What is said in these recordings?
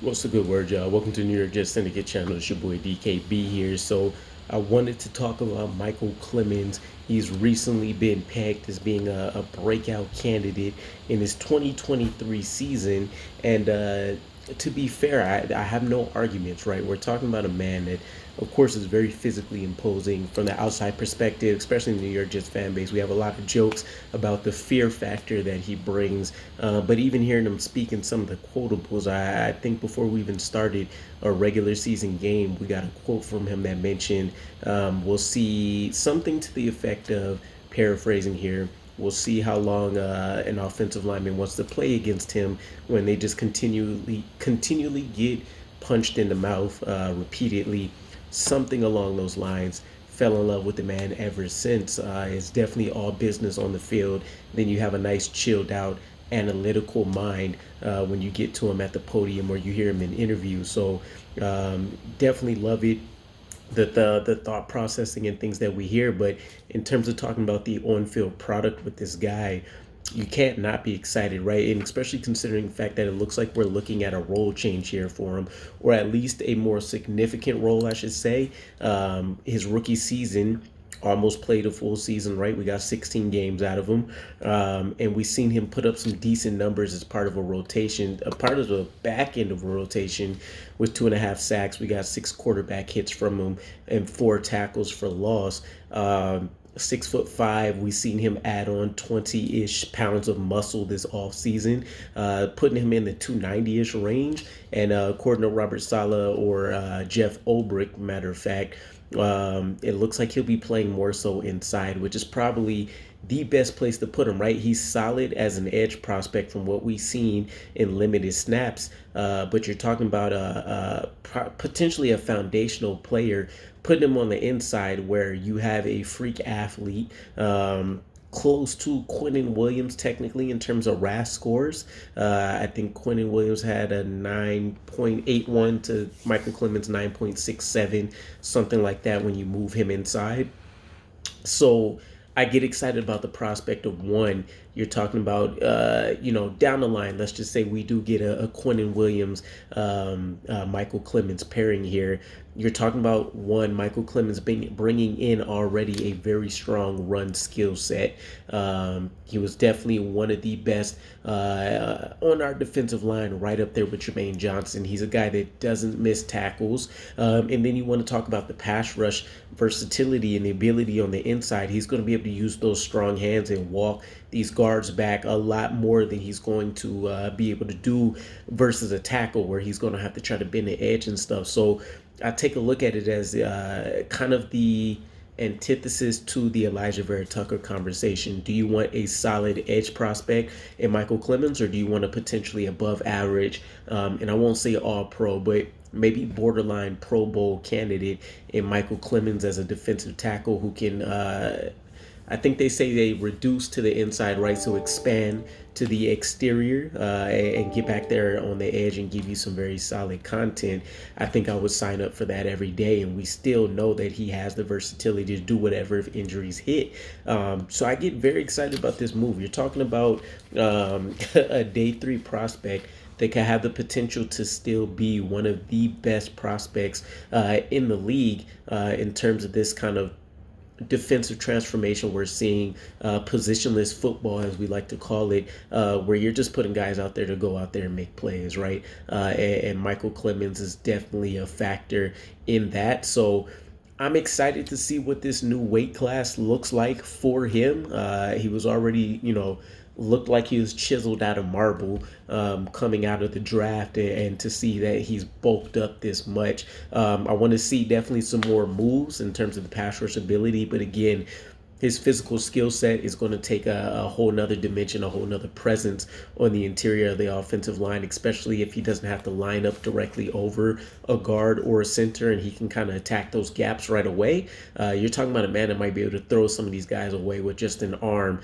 What's the good word, y'all? Welcome to New York Jets Syndicate channel. It's your boy DKB here. So I wanted to talk about Michael Clemons. He's recently been pegged as being a breakout candidate in his 2023 season. And to be fair, I have no arguments, right? We're talking about a man that, of course, is very physically imposing from the outside perspective, especially in the New York Jets fan base. We have a lot of jokes about the fear factor that he brings. But even hearing him speak in some of the quotables, I think before we even started a regular season game, we got a quote from him that mentioned we'll see something to the effect of, paraphrasing here, we'll see how long an offensive lineman wants to play against him when they just continually get punched in the mouth repeatedly, something along those lines. Fell in love with the man ever since. It's definitely all business on the field. Then you have a nice chilled out analytical mind when you get to him at the podium or you hear him in interviews. So definitely love it, the thought processing and things that we hear. But in terms of talking about the on-field product with this guy, you can't not be excited, right? And especially considering the fact that it looks like we're looking at a role change here for him, or at least a more significant role, I should say. His rookie season, almost played a full season, right? We got 16 games out of him. And we seen him put up some decent numbers as part of a rotation, a part of the back end of a rotation with 2.5 sacks. We got 6 quarterback hits from him and 4 tackles for loss. 6'5". We seen him add on 20-ish pounds of muscle this off season, putting him in the 290-ish range. And according to Robert Saleh or Jeff Ulbrich, matter of fact, it looks like he'll be playing more so inside, which is probably the best place to put him, right? He's solid as an edge prospect from what we've seen in limited snaps, but you're talking about potentially a foundational player, putting him on the inside where you have a freak athlete. Close to Quinnen Williams technically in terms of RAS scores. I think Quinnen Williams had a 9.81 to Michael Clemens 9.67, something like that when you move him inside. So I get excited about the prospect of one. You're talking about, down the line. Let's just say we do get a Quinnen Williams, Michael Clemens pairing here. You're talking about one, Michael Clemens bringing in already a very strong run skill set. He was definitely one of the best on our defensive line, right up there with Jermaine Johnson. He's a guy that doesn't miss tackles. And then you want to talk about the pass rush versatility and the ability on the inside. He's going to be able to use those strong hands and walk these guards back a lot more than he's going to be able to do versus a tackle where he's going to have to try to bend the edge and stuff. So I take a look at it as kind of the antithesis to the Elijah Vera Tucker conversation. Do you want a solid edge prospect in Michael Clemens, or do you want a potentially above average, and I won't say all pro, but maybe borderline Pro Bowl candidate in Michael Clemens as a defensive tackle who can I think they say they reduce to the inside, right? So expand to the exterior and get back there on the edge and give you some very solid content. I think I would sign up for that every day. And we still know that he has the versatility to do whatever if injuries hit. So I get very excited about this move. You're talking about a day 3 prospect that can have the potential to still be one of the best prospects in the league in terms of this kind of defensive transformation we're seeing, positionless football as we like to call it, where you're just putting guys out there to go out there and make plays, right? And Michael Clemens is definitely a factor in that. So I'm excited to see what this new weight class looks like for him. He was already, looked like he was chiseled out of marble coming out of the draft, and to see that he's bulked up this much. I want to see definitely some more moves in terms of the pass rush ability, but again, his physical skill set is going to take a whole nother dimension, a whole nother presence on the interior of the offensive line, especially if he doesn't have to line up directly over a guard or a center and he can kind of attack those gaps right away. You're talking about a man that might be able to throw some of these guys away with just an arm.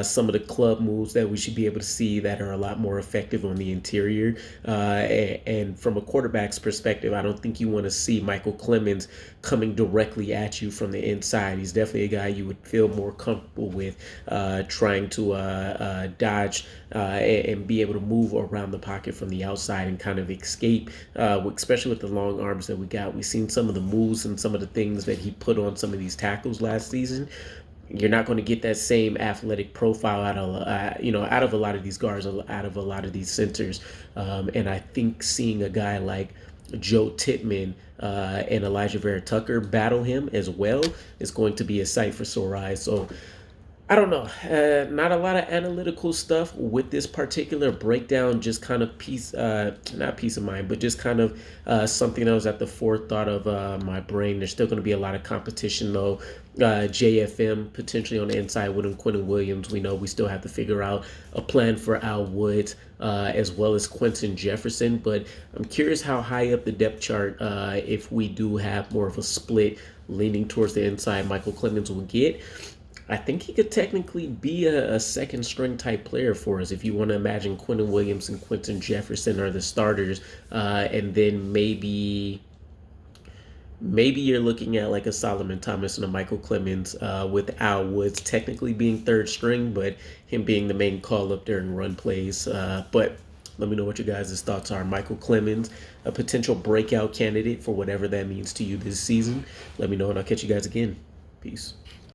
Some of the club moves that we should be able to see that are a lot more effective on the interior. And from a quarterback's perspective, I don't think you want to see Michael Clemens coming directly at you from the inside. He's definitely a guy you would feel more comfortable with trying to dodge and be able to move around the pocket from the outside and kind of escape, especially with the long arms that we got. We've seen some of the moves and some of the things that he put on some of these tackles last season. You're not going to get that same athletic profile out of out of a lot of these guards, out of a lot of these centers, and I think seeing a guy like Joe Titman and Elijah Vera Tucker battle him as well is going to be a sight for sore eyes. So I don't know. Not a lot of analytical stuff with this particular breakdown. Just kind of not peace of mind, but just kind of something that was at the forethought of my brain. There's still going to be a lot of competition, though. JFM potentially on the inside with him, Quentin Williams. We know we still have to figure out a plan for Al Woods as well as Quentin Jefferson. But I'm curious how high up the depth chart, if we do have more of a split leaning towards the inside, Michael Clemons will get. I think he could technically be a second string type player for us if you want to imagine Quentin Williams and Quentin Jefferson are the starters, and then maybe you're looking at like a Solomon Thomas and a Michael Clemons with Al Woods technically being third string, but him being the main call up during run plays. But let me know what your guys' thoughts are. Michael Clemons, a potential breakout candidate for whatever that means to you this season. Let me know, and I'll catch you guys again. Peace.